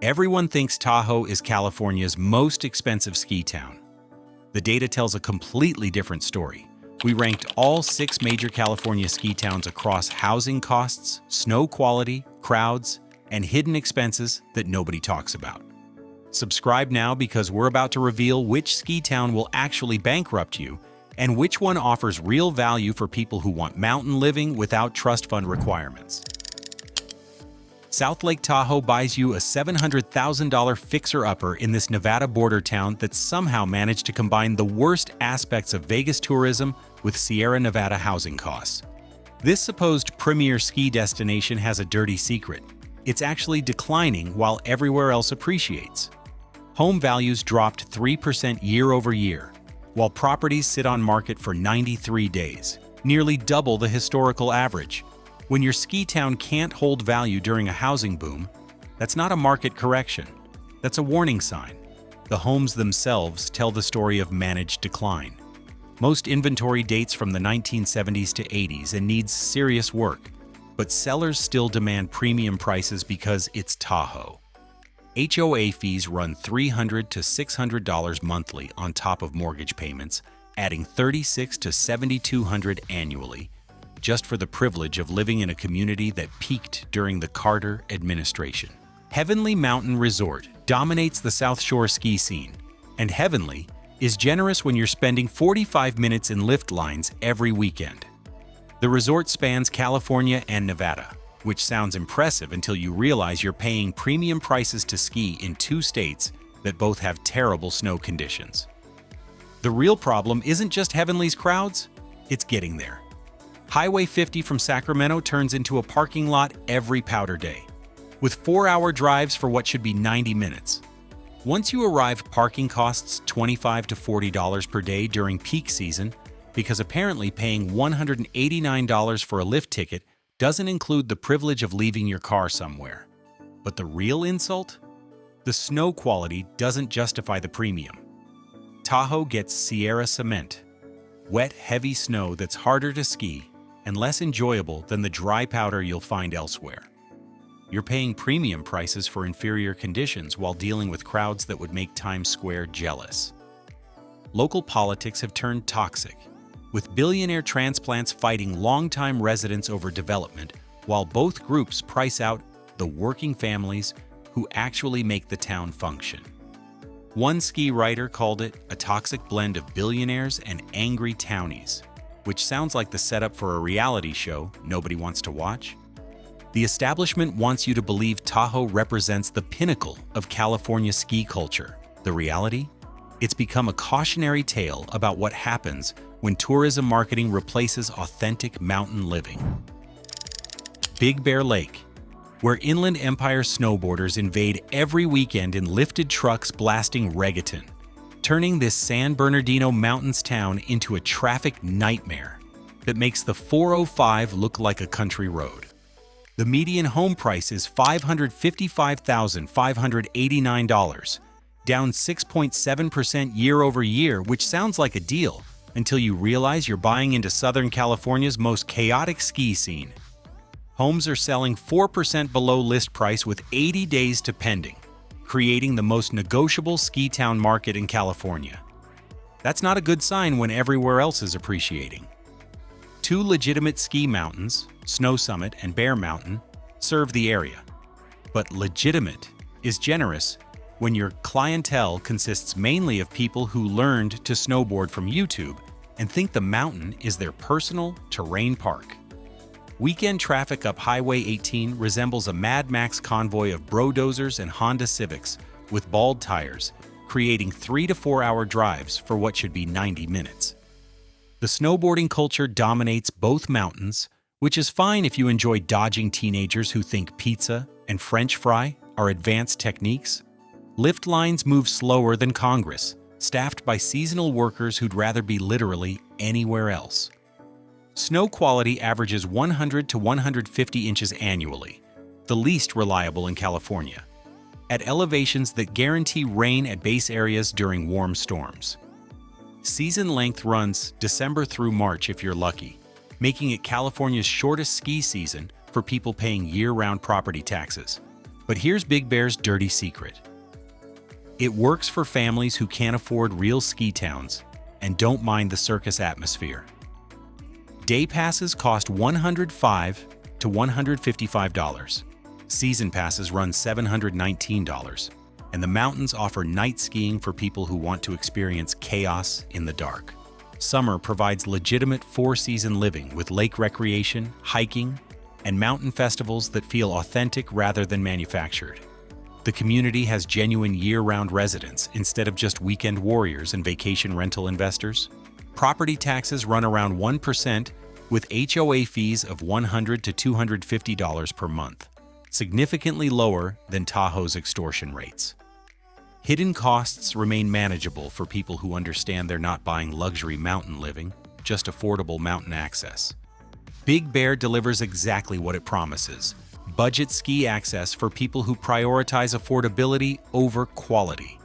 Everyone thinks Tahoe is California's most expensive ski town. The data tells a completely different story. We ranked all 6 major California ski towns across housing costs, snow quality, crowds, and hidden expenses that nobody talks about. Subscribe now because we're about to reveal which ski town will actually bankrupt you and which one offers real value for people who want mountain living without trust fund requirements. South Lake Tahoe buys you a $700,000 fixer-upper in this Nevada border town that somehow managed to combine the worst aspects of Vegas tourism with Sierra Nevada housing costs. This supposed premier ski destination has a dirty secret. It's actually declining while everywhere else appreciates. Home values dropped 3% year over year, while properties sit on market for 93 days, nearly double the historical average. When your ski town can't hold value during a housing boom, that's not a market correction. That's a warning sign. The homes themselves tell the story of managed decline. Most inventory dates from the 1970s to 80s and needs serious work, but sellers still demand premium prices because it's Tahoe. HOA fees run $300 to $600 monthly on top of mortgage payments, adding $3,600 to $7,200 annually, just for the privilege of living in a community that peaked during the Carter administration. Heavenly Mountain Resort dominates the South Shore ski scene, and Heavenly is generous when you're spending 45 minutes in lift lines every weekend. The resort spans California and Nevada, which sounds impressive until you realize you're paying premium prices to ski in 2 states that both have terrible snow conditions. The real problem isn't just Heavenly's crowds, it's getting there. Highway 50 from Sacramento turns into a parking lot every powder day, with 4-hour drives for what should be 90 minutes. Once you arrive, parking costs $25 to $40 per day during peak season, because apparently paying $189 for a lift ticket doesn't include the privilege of leaving your car somewhere. But the real insult? The snow quality doesn't justify the premium. Tahoe gets Sierra cement, wet, heavy snow that's harder to ski and less enjoyable than the dry powder you'll find elsewhere. You're paying premium prices for inferior conditions while dealing with crowds that would make Times Square jealous. Local politics have turned toxic, with billionaire transplants fighting longtime residents over development, while both groups price out the working families who actually make the town function. One ski writer called it a toxic blend of billionaires and angry townies, which sounds like the setup for a reality show nobody wants to watch. The establishment wants you to believe Tahoe represents the pinnacle of California ski culture. The reality? It's become a cautionary tale about what happens when tourism marketing replaces authentic mountain living. Big Bear Lake, where Inland Empire snowboarders invade every weekend in lifted trucks blasting reggaeton, turning this San Bernardino Mountains town into a traffic nightmare that makes the 405 look like a country road. The median home price is $555,589, down 6.7% year over year, which sounds like a deal until you realize you're buying into Southern California's most chaotic ski scene. Homes are selling 4% below list price with 80 days to pending, creating the most negotiable ski town market in California. That's not a good sign when everywhere else is appreciating. 2 legitimate ski mountains, Snow Summit and Bear Mountain, serve the area. But legitimate is generous when your clientele consists mainly of people who learned to snowboard from YouTube and think the mountain is their personal terrain park. Weekend traffic up Highway 18 resembles a Mad Max convoy of Brodozers and Honda Civics with bald tires, creating 3 to 4 hour drives for what should be 90 minutes. The snowboarding culture dominates both mountains, which is fine if you enjoy dodging teenagers who think pizza and French fry are advanced techniques. Lift lines move slower than Congress, staffed by seasonal workers who'd rather be literally anywhere else. Snow quality averages 100 to 150 inches annually, the least reliable in California, at elevations that guarantee rain at base areas during warm storms. Season length runs December through March if you're lucky, making it California's shortest ski season for people paying year-round property taxes. But here's Big Bear's dirty secret. It works for families who can't afford real ski towns and don't mind the circus atmosphere. Day passes cost $105 to $155. Season passes run $719, and the mountains offer night skiing for people who want to experience chaos in the dark. Summer provides legitimate four-season living with lake recreation, hiking, and mountain festivals that feel authentic rather than manufactured. The community has genuine year-round residents instead of just weekend warriors and vacation rental investors. Property taxes run around 1%, with HOA fees of $100 to $250 per month, significantly lower than Tahoe's extortion rates. Hidden costs remain manageable for people who understand they're not buying luxury mountain living, just affordable mountain access. Big Bear delivers exactly what it promises: budget ski access for people who prioritize affordability over quality.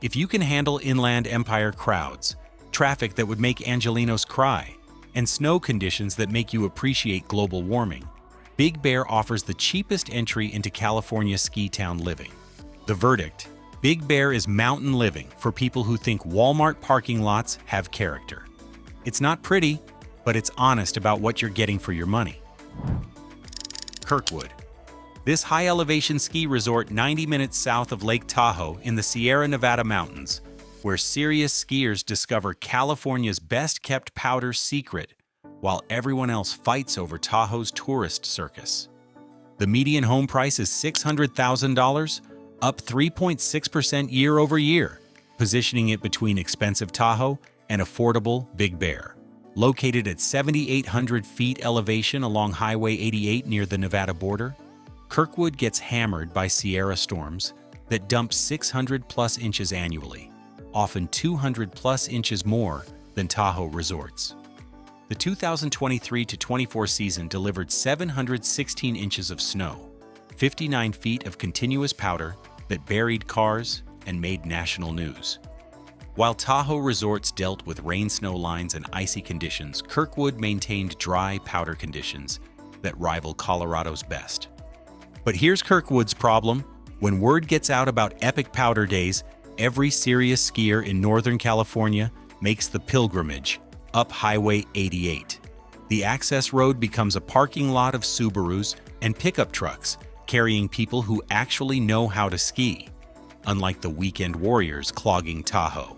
If you can handle Inland Empire crowds, traffic that would make Angelenos cry, and snow conditions that make you appreciate global warming, Big Bear offers the cheapest entry into California ski town living. The verdict: Big Bear is mountain living for people who think Walmart parking lots have character. It's not pretty, but it's honest about what you're getting for your money. Kirkwood. This high-elevation ski resort 90 minutes south of Lake Tahoe in the Sierra Nevada mountains, where serious skiers discover California's best-kept powder secret while everyone else fights over Tahoe's tourist circus. The median home price is $600,000, up 3.6% year over year, positioning it between expensive Tahoe and affordable Big Bear. Located at 7,800 feet elevation along Highway 88 near the Nevada border, Kirkwood gets hammered by Sierra storms that dump 600-plus inches annually, often 200-plus inches more than Tahoe resorts. The 2023-24 season delivered 716 inches of snow, 59 feet of continuous powder that buried cars and made national news. While Tahoe resorts dealt with rain-snow lines and icy conditions, Kirkwood maintained dry powder conditions that rival Colorado's best. But here's Kirkwood's problem. When word gets out about epic powder days, every serious skier in Northern California makes the pilgrimage up Highway 88. The access road becomes a parking lot of Subarus and pickup trucks carrying people who actually know how to ski, unlike the weekend warriors clogging Tahoe.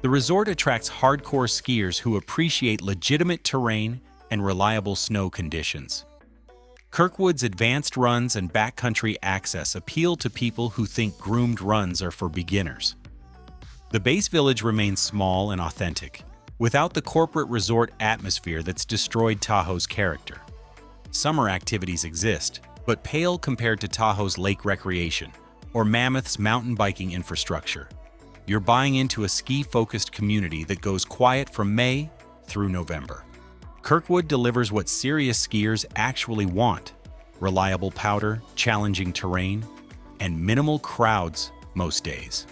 The resort attracts hardcore skiers who appreciate legitimate terrain and reliable snow conditions. Kirkwood's advanced runs and backcountry access appeal to people who think groomed runs are for beginners. The base village remains small and authentic, without the corporate resort atmosphere that's destroyed Tahoe's character. Summer activities exist, but pale compared to Tahoe's lake recreation or Mammoth's mountain biking infrastructure. You're buying into a ski-focused community that goes quiet from May through November. Kirkwood delivers what serious skiers actually want: reliable powder, challenging terrain, and minimal crowds most days.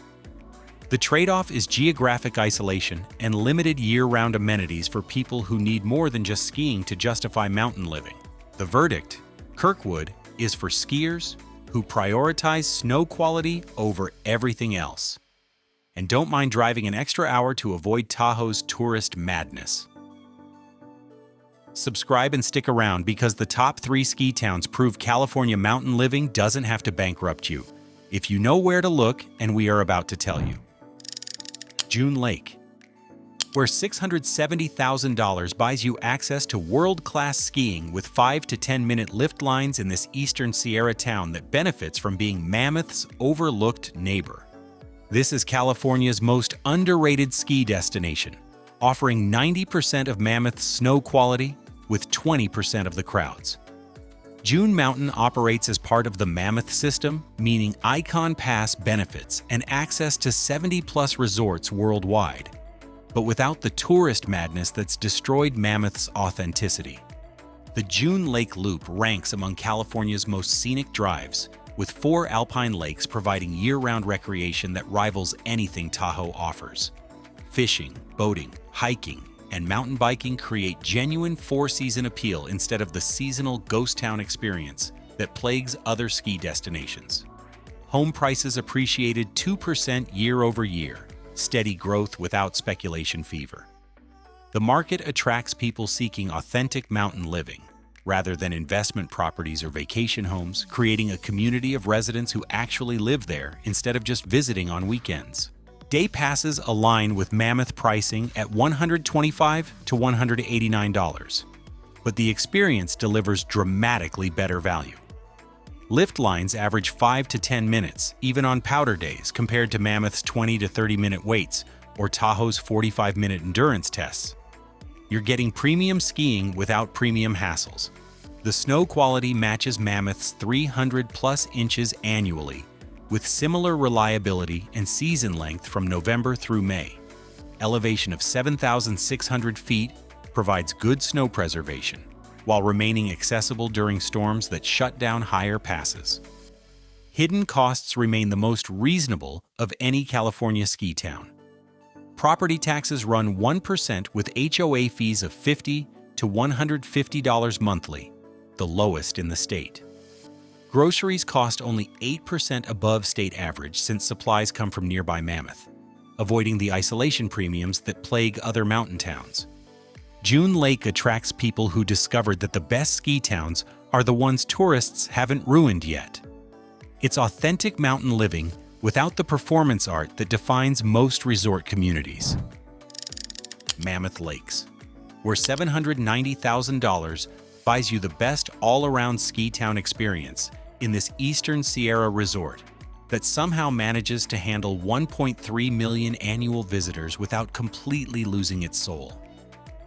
The trade-off is geographic isolation and limited year-round amenities for people who need more than just skiing to justify mountain living. The verdict: Kirkwood is for skiers who prioritize snow quality over everything else and don't mind driving an extra hour to avoid Tahoe's tourist madness. Subscribe and stick around because the top 3 ski towns prove California mountain living doesn't have to bankrupt you if you know where to look, and we are about to tell you. June Lake, where $670,000 buys you access to world-class skiing with 5 to 10-minute lift lines in this eastern Sierra town that benefits from being Mammoth's overlooked neighbor. This is California's most underrated ski destination, offering 90% of Mammoth's snow quality with 20% of the crowds. June Mountain operates as part of the Mammoth system, meaning Icon Pass benefits and access to 70-plus resorts worldwide, but without the tourist madness that's destroyed Mammoth's authenticity. The June Lake Loop ranks among California's most scenic drives, with 4 alpine lakes providing year-round recreation that rivals anything Tahoe offers. Fishing, boating, hiking, and mountain biking create genuine four-season appeal instead of the seasonal ghost town experience that plagues other ski destinations. Home prices appreciated 2% year over year, steady growth without speculation fever. The market attracts people seeking authentic mountain living, rather than investment properties or vacation homes, creating a community of residents who actually live there instead of just visiting on weekends. Day passes align with Mammoth pricing at $125 to $189, but the experience delivers dramatically better value. Lift lines average 5 to 10 minutes, even on powder days, compared to Mammoth's 20 to 30-minute waits or Tahoe's 45-minute endurance tests. You're getting premium skiing without premium hassles. The snow quality matches Mammoth's 300-plus inches annually, with similar reliability and season length from November through May. Elevation of 7,600 feet provides good snow preservation, while remaining accessible during storms that shut down higher passes. Hidden costs remain the most reasonable of any California ski town. Property taxes run 1% with HOA fees of $50 to $150 monthly, the lowest in the state. Groceries cost only 8% above state average since supplies come from nearby Mammoth, avoiding the isolation premiums that plague other mountain towns. June Lake attracts people who discovered that the best ski towns are the ones tourists haven't ruined yet. It's authentic mountain living without the performance art that defines most resort communities. Mammoth Lakes, where $790,000 buys you the best all-around ski town experience in this Eastern Sierra resort that somehow manages to handle 1.3 million annual visitors without completely losing its soul.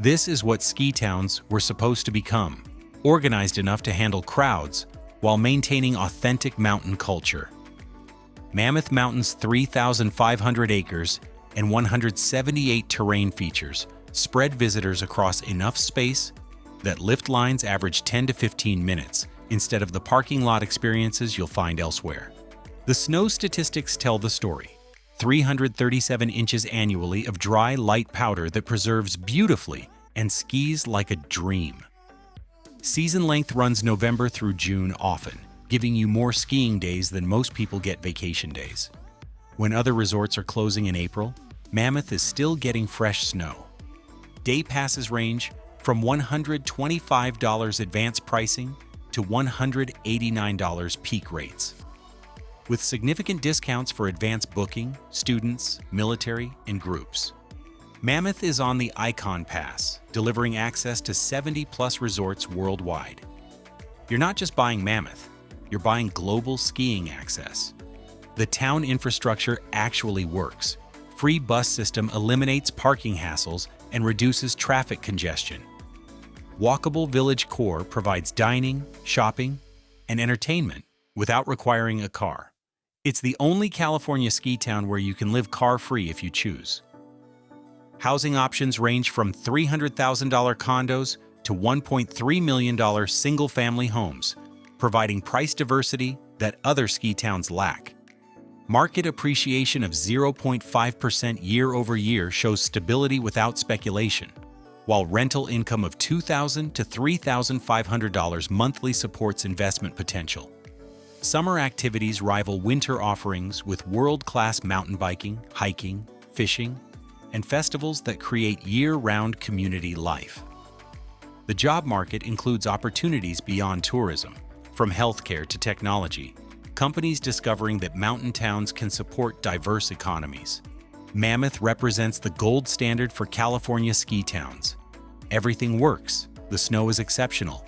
This is what ski towns were supposed to become, organized enough to handle crowds while maintaining authentic mountain culture. Mammoth Mountain's 3,500 acres and 178 terrain features spread visitors across enough space that lift lines average 10 to 15 minutes instead of the parking lot experiences you'll find elsewhere. The snow statistics tell the story. 337 inches annually of dry, light powder that preserves beautifully and skis like a dream. Season length runs November through June often, giving you more skiing days than most people get vacation days. When other resorts are closing in April, Mammoth is still getting fresh snow. Day passes range from $125 advance pricing to $189 peak rates. With significant discounts for advance booking, students, military, and groups. Mammoth is on the Icon Pass, delivering access to 70-plus resorts worldwide. You're not just buying Mammoth, you're buying global skiing access. The town infrastructure actually works. Free bus system eliminates parking hassles and reduces traffic congestion. Walkable Village Core provides dining, shopping, and entertainment without requiring a car. It's the only California ski town where you can live car-free if you choose. Housing options range from $300,000 condos to $1.3 million single-family homes, providing price diversity that other ski towns lack. Market appreciation of 0.5% year over year shows stability without speculation, while rental income of $2,000 to $3,500 monthly supports investment potential. Summer activities rival winter offerings with world-class mountain biking, hiking, fishing, and festivals that create year-round community life. The job market includes opportunities beyond tourism, from healthcare to technology, companies discovering that mountain towns can support diverse economies. Mammoth represents the gold standard for California ski towns. Everything works, the snow is exceptional,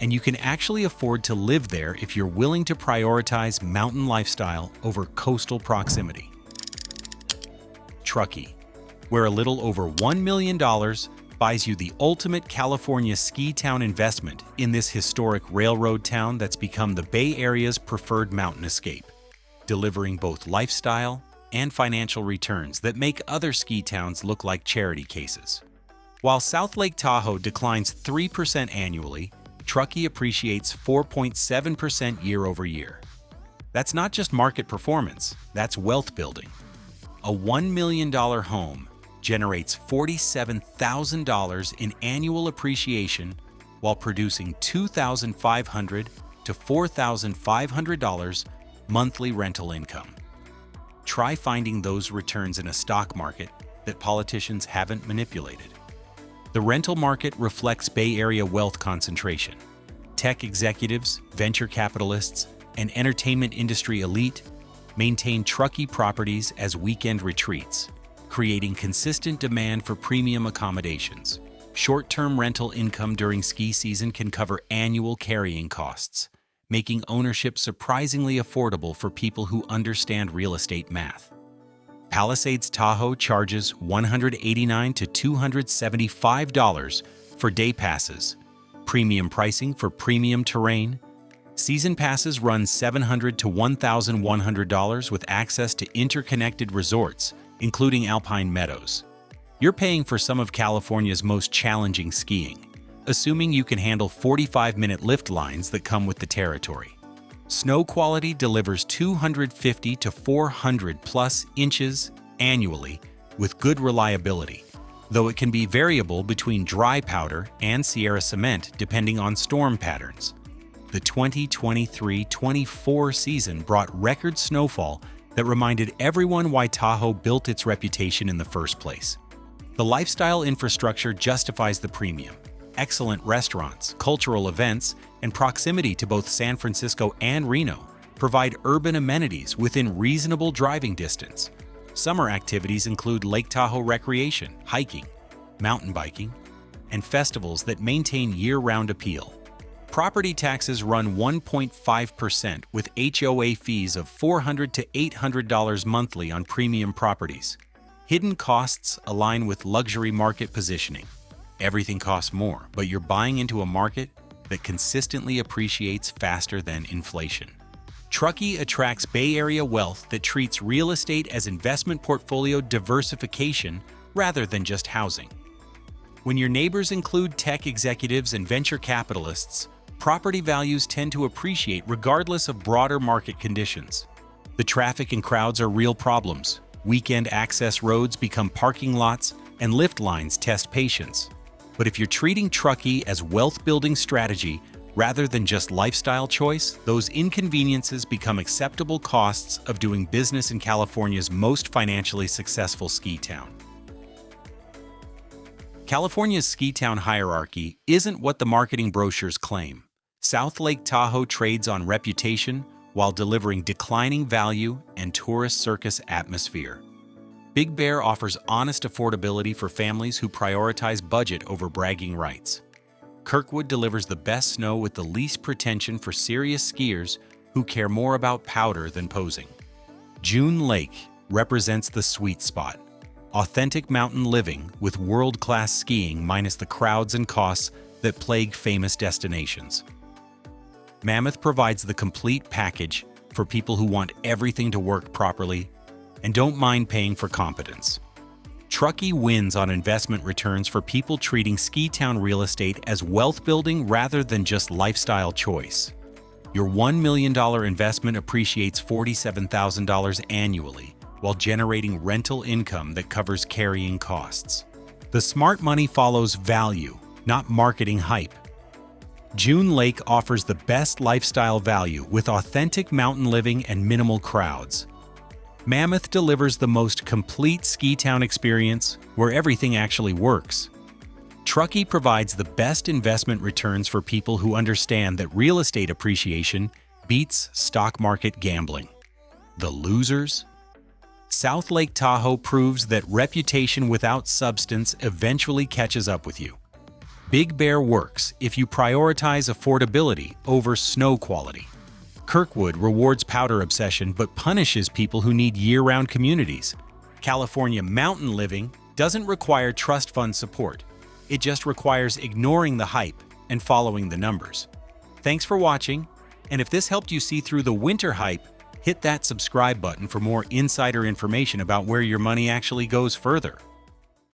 and you can actually afford to live there if you're willing to prioritize mountain lifestyle over coastal proximity. Truckee, where a little over $1 million buys you the ultimate California ski town investment in this historic railroad town that's become the Bay Area's preferred mountain escape, delivering both lifestyle and financial returns that make other ski towns look like charity cases. While South Lake Tahoe declines 3% annually, Truckee appreciates 4.7% year over year. That's not just market performance, that's wealth building. A $1 million home generates $47,000 in annual appreciation while producing 2,500 to $4,500 monthly rental income. Try finding those returns in a stock market that politicians haven't manipulated. The rental market reflects Bay Area wealth concentration. Tech executives, venture capitalists, and entertainment industry elite maintain Truckee properties as weekend retreats, creating consistent demand for premium accommodations. Short-term rental income during ski season can cover annual carrying costs, making ownership surprisingly affordable for people who understand real estate math. Palisades Tahoe charges $189 to $275 for day passes, premium pricing for premium terrain. Season passes run $700 to $1,100 with access to interconnected resorts, including Alpine Meadows. You're paying for some of California's most challenging skiing, assuming you can handle 45-minute lift lines that come with the territory. Snow quality delivers 250 to 400 plus inches annually with good reliability, though it can be variable between dry powder and Sierra cement depending on storm patterns. The 2023-24 season brought record snowfall that reminded everyone why Tahoe built its reputation in the first place. The lifestyle infrastructure justifies the premium. Excellent restaurants, cultural events, and proximity to both San Francisco and Reno provide urban amenities within reasonable driving distance. Summer activities include Lake Tahoe recreation, hiking, mountain biking, and festivals that maintain year-round appeal. Property taxes run 1.5% with HOA fees of $400 to $800 monthly on premium properties. Hidden costs align with luxury market positioning. Everything costs more, but you're buying into a market that consistently appreciates faster than inflation. Truckee attracts Bay Area wealth that treats real estate as investment portfolio diversification rather than just housing. When your neighbors include tech executives and venture capitalists, property values tend to appreciate regardless of broader market conditions. The traffic and crowds are real problems. Weekend access roads become parking lots, and lift lines test patience. But if you're treating Truckee as wealth-building strategy rather than just lifestyle choice, those inconveniences become acceptable costs of doing business in California's most financially successful ski town. California's ski town hierarchy isn't what the marketing brochures claim. South Lake Tahoe trades on reputation while delivering declining value and tourist circus atmosphere. Big Bear offers honest affordability for families who prioritize budget over bragging rights. Kirkwood delivers the best snow with the least pretension for serious skiers who care more about powder than posing. June Lake represents the sweet spot. Authentic mountain living with world-class skiing minus the crowds and costs that plague famous destinations. Mammoth provides the complete package for people who want everything to work properly and don't mind paying for competence. Truckee wins on investment returns for people treating ski town real estate as wealth building rather than just lifestyle choice. Your $1 million investment appreciates $47,000 annually while generating rental income that covers carrying costs. The smart money follows value, not marketing hype. June Lake offers the best lifestyle value with authentic mountain living and minimal crowds. Mammoth delivers the most complete ski town experience where everything actually works. Truckee provides the best investment returns for people who understand that real estate appreciation beats stock market gambling. The losers? South Lake Tahoe proves that reputation without substance eventually catches up with you. Big Bear works if you prioritize affordability over snow quality. Kirkwood rewards powder obsession but punishes people who need year-round communities. California mountain living doesn't require trust fund support. It just requires ignoring the hype and following the numbers. Thanks for watching, and if this helped you see through the winter hype, hit that subscribe button for more insider information about where your money actually goes further.